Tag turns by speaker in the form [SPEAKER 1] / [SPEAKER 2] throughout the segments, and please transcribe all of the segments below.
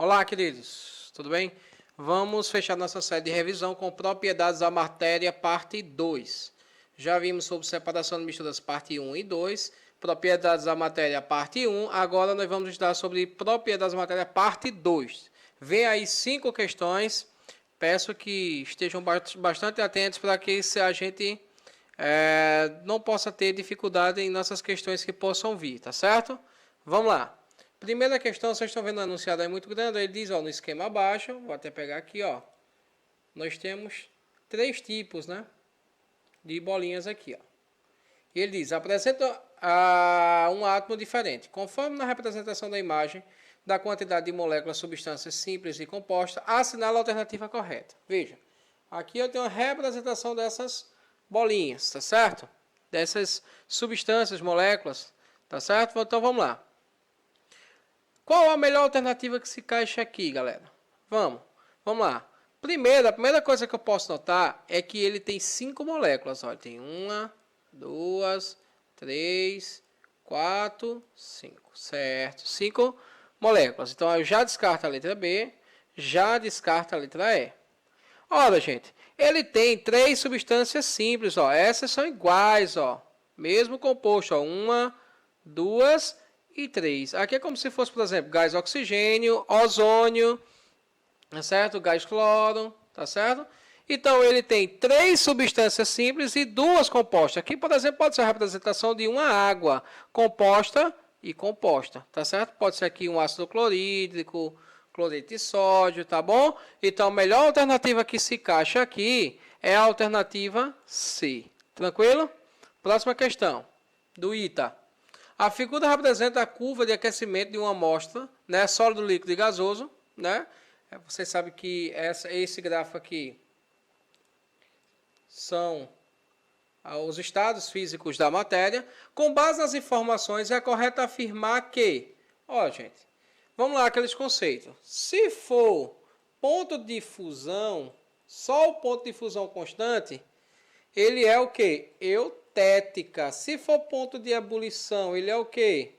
[SPEAKER 1] Olá, queridos, tudo bem? Vamos fechar nossa série de revisão com propriedades da matéria, parte 2. Já vimos sobre separação de misturas, parte 1 e 2, propriedades da matéria, parte 1. Agora nós vamos estudar sobre propriedades da matéria, parte 2. Vem aí 5 questões. Peço que estejam bastante atentos para que a gente não possa ter dificuldade em nossas questões que possam vir, tá certo? Vamos lá. Primeira questão, vocês estão vendo anunciado aí muito grande, ele diz, ó, no esquema abaixo, vou até pegar aqui, ó, nós temos 3 tipos, né, de bolinhas aqui, ó. E ele diz, apresenta um átomo diferente, conforme na representação da imagem da quantidade de moléculas, substâncias simples e compostas, assinala a alternativa correta. Veja, aqui eu tenho a representação dessas bolinhas, tá certo? Dessas substâncias, moléculas, tá certo? Então vamos lá. Qual a melhor alternativa que se encaixa aqui, galera? Vamos lá. A primeira coisa que eu posso notar é que ele tem 5 moléculas. Olha, tem 1, 2, 3, 4, 5, certo? 5 moléculas. Então, eu já descarto a letra B, já descarto a letra E. Olha, gente, ele tem 3 substâncias simples, ó. Essas são iguais, ó. Mesmo composto, ó. 1, 2 e 3. Aqui é como se fosse, por exemplo, gás oxigênio, ozônio, tá certo? Gás cloro, tá certo? Então, ele tem 3 substâncias simples e 2 compostas. Aqui, por exemplo, pode ser a representação de uma água composta e composta, tá certo? Pode ser aqui um ácido clorídrico, cloreto de sódio, tá bom? Então, a melhor alternativa que se encaixa aqui é a alternativa C. Tranquilo? Próxima questão, do ITA. A figura representa a curva de aquecimento de uma amostra, né, sólido, líquido e gasoso, né? Você sabe que esse gráfico aqui são os estados físicos da matéria. Com base nas informações, é correto afirmar que, ó, gente, vamos lá aqueles conceitos. Se for ponto de fusão, só o ponto de fusão constante, ele é o quê? Eutética. Se for ponto de ebulição, ele é o quê?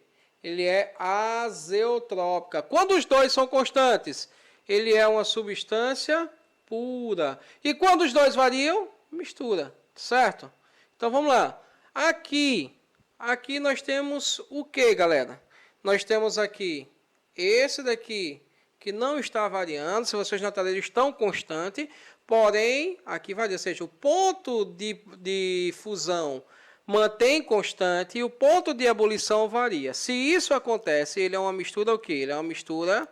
[SPEAKER 1] Ele é azeotrópica. Quando os dois são constantes, ele é uma substância pura. E quando os dois variam, mistura, certo? Então vamos lá. Aqui nós temos o que, galera? Nós temos aqui esse daqui que não está variando. Se vocês notarem, eles estão constantes. Porém, aqui varia, ou seja, o ponto de fusão mantém constante e o ponto de ebulição varia. Se isso acontece, ele é uma mistura o quê? Ele é uma mistura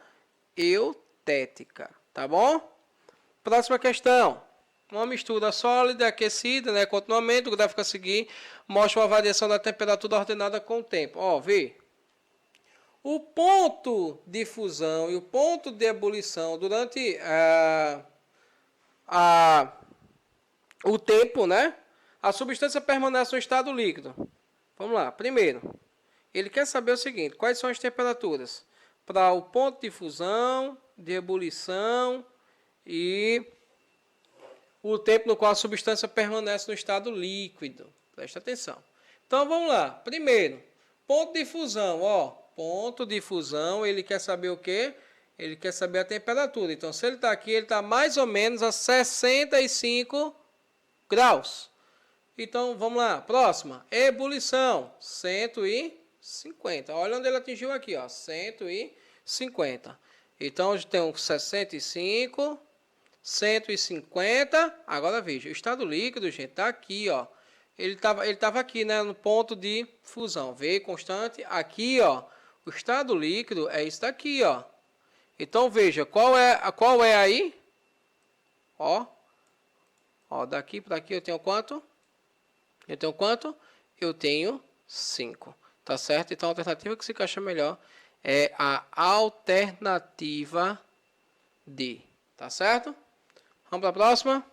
[SPEAKER 1] eutética, tá bom? Próxima questão. Uma mistura sólida, aquecida, né, continuamente, o gráfico a seguir mostra uma variação da temperatura ordenada com o tempo. Ó, vê. O ponto de fusão e o ponto de ebulição durante o tempo, né? A substância permanece no estado líquido. Vamos lá. Primeiro, ele quer saber o seguinte: quais são as temperaturas para o ponto de fusão, de ebulição e o tempo no qual a substância permanece no estado líquido. Presta atenção. Então vamos lá. Primeiro, ponto de fusão, ó. Ponto de fusão, ele quer saber o quê? Ele quer saber a temperatura. Então, se ele está aqui, ele está mais ou menos a 65 graus. Então, vamos lá. Próxima. Ebulição. 150. Olha onde ele atingiu aqui, ó. 150. Então, eu tenho 65, 150. Agora, veja. O estado líquido, gente, está aqui, ó. Ele tava aqui, né, no ponto de fusão. V constante. Aqui, ó. O estado líquido é isso daqui, ó. Então, veja, qual é aí? Ó, daqui para aqui eu tenho quanto? Eu tenho 5, tá certo? Então, a alternativa que se encaixa melhor é a alternativa D, tá certo? Vamos para a próxima.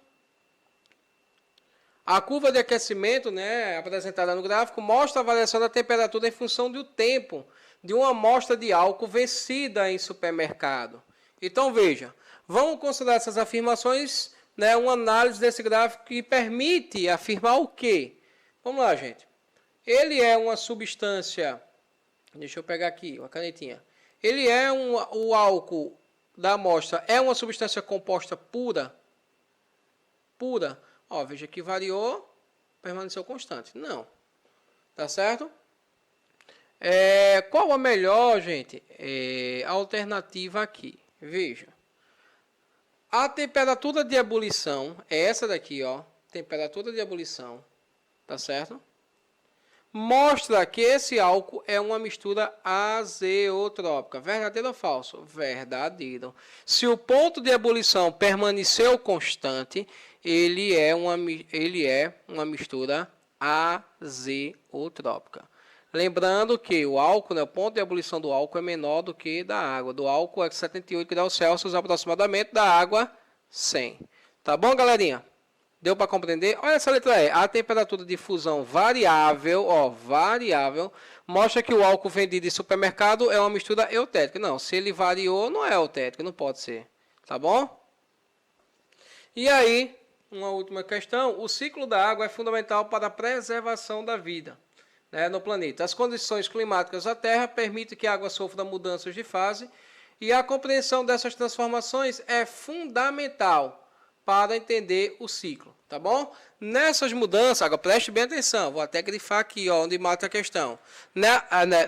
[SPEAKER 1] A curva de aquecimento, né, apresentada no gráfico, mostra a variação da temperatura em função do tempo de uma amostra de álcool vencida em supermercado. Então, veja, vamos considerar essas afirmações, né, uma análise desse gráfico que permite afirmar o quê? Vamos lá, gente. Ele é uma substância, deixa eu pegar aqui uma canetinha. Ele é o álcool da amostra é uma substância composta pura? Pura. Ó, veja que variou, permaneceu constante. Não. Tá certo? Qual a melhor, gente, alternativa aqui? Veja. A temperatura de ebulição é essa daqui, ó. Temperatura de ebulição. Tá certo? Mostra que esse álcool é uma mistura azeotrópica. Verdadeiro ou falso? Verdadeiro. Se o ponto de ebulição permaneceu constante, ele é uma mistura azeotrópica. Lembrando que o álcool, né, o ponto de ebulição do álcool é menor do que da água. Do álcool é 78 graus Celsius aproximadamente, da água 100. Tá bom, galerinha? Deu para compreender? Olha essa letra E. A temperatura de fusão variável, ó, variável, mostra que o álcool vendido em supermercado é uma mistura eutétrica. Não, se ele variou, não é eutétrico, não pode ser. Tá bom? E aí, uma última questão. O ciclo da água é fundamental para a preservação da vida, né, no planeta. As condições climáticas da Terra permitem que a água sofra mudanças de fase e a compreensão dessas transformações é fundamental para entender o ciclo, tá bom? Nessas mudanças, agora preste bem atenção, vou até grifar aqui, ó, onde mata a questão.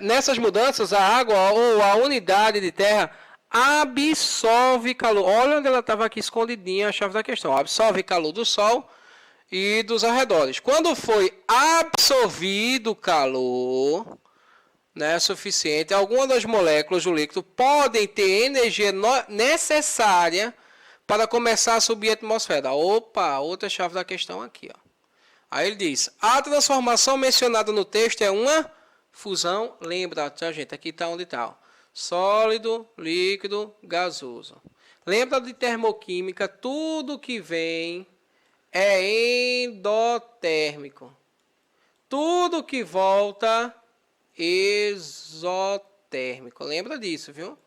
[SPEAKER 1] Nessas mudanças, a água ou a unidade de terra absorve calor. Olha onde ela estava aqui escondidinha, a chave da questão. Absorve calor do Sol e dos arredores. Quando foi absorvido calor, né, suficiente, algumas das moléculas do líquido podem ter energia necessária para começar a subir a atmosfera. Opa, outra chave da questão aqui, ó. Aí ele diz, a transformação mencionada no texto é uma fusão, lembra, tá, gente? Aqui está onde está, ó. Sólido, líquido, gasoso. Lembra de termoquímica, tudo que vem é endotérmico. Tudo que volta, exotérmico. Lembra disso, viu?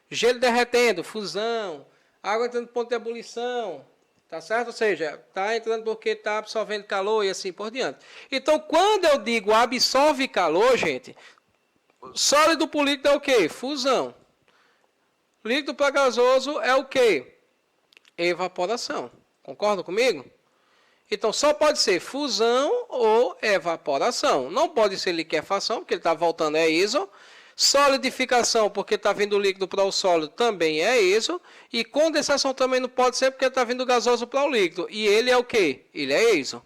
[SPEAKER 1] Gelo derretendo, fusão. Água entrando no ponto de ebulição, tá certo? Ou seja, tá entrando porque está absorvendo calor e assim por diante. Então, quando eu digo absorve calor, gente, sólido para líquido é o quê? Fusão. Líquido para gasoso é o quê? Evaporação. Concordam comigo? Então, só pode ser fusão ou evaporação. Não pode ser liquefação, porque ele está voltando é iso. Solidificação, porque está vindo o líquido para o sólido, também é iso. E condensação também não pode ser, porque está vindo o gasoso para o líquido. E ele é o quê? Ele é iso.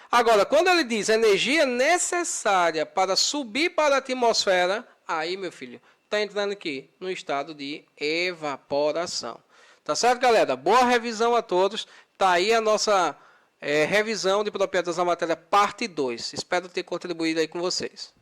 [SPEAKER 1] Agora, quando ele diz energia necessária para subir para a atmosfera, aí, meu filho, está entrando aqui no estado de evaporação. Tá certo, galera? Boa revisão a todos. Está aí a nossa revisão de propriedades da matéria, parte 2. Espero ter contribuído aí com vocês.